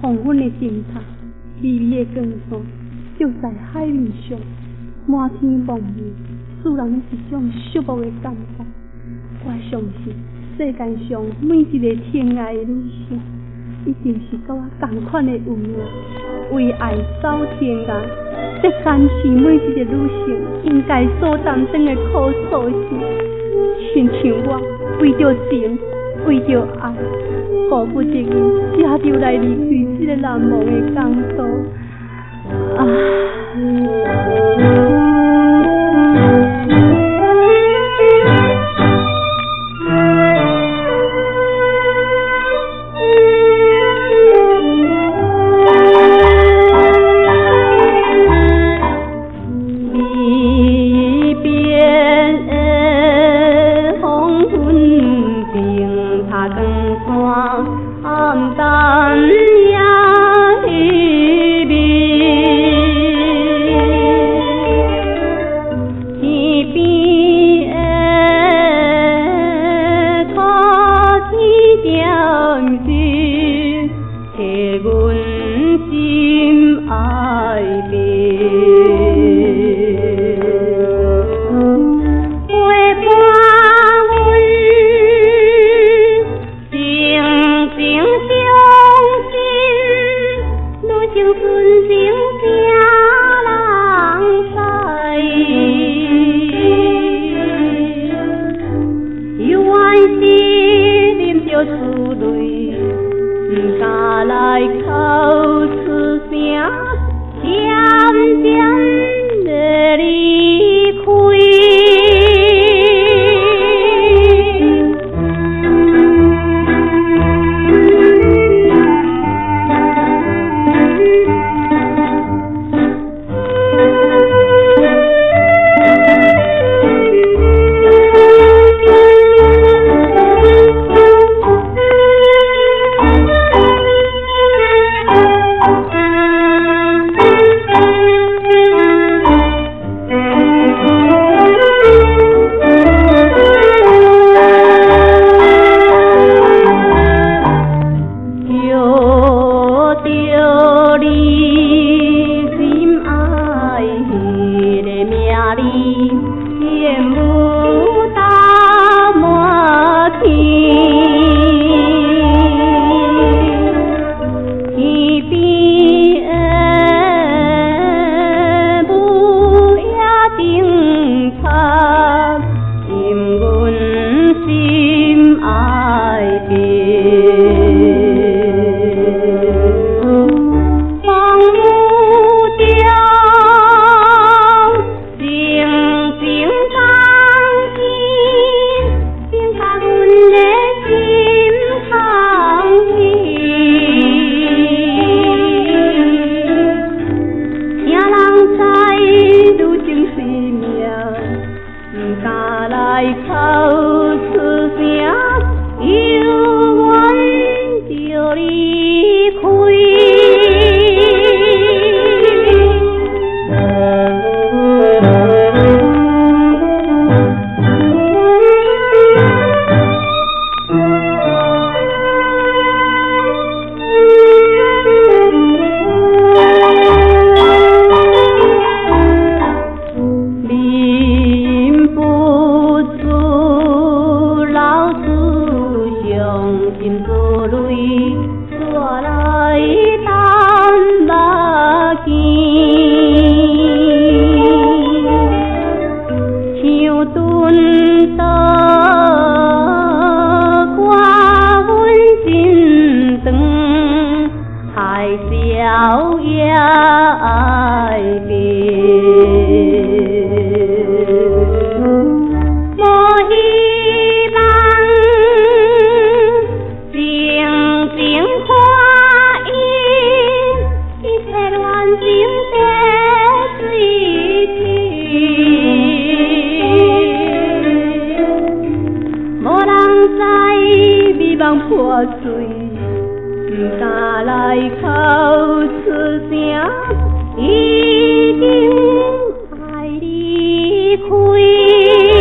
黄昏的灯塔，微微的光线，照在海面上，满天茫雾，使人一种寂寞的感觉。我相信世间上每一个疼爱的女性，一定是甲我同款的有命，为爱走天涯。这敢是每一个女性应该所担当的苦楚事。亲像我为着情，为着爱，迫不得已写着来离开这个难忘的港都。破碎，不敢来口出声，已经爱离开。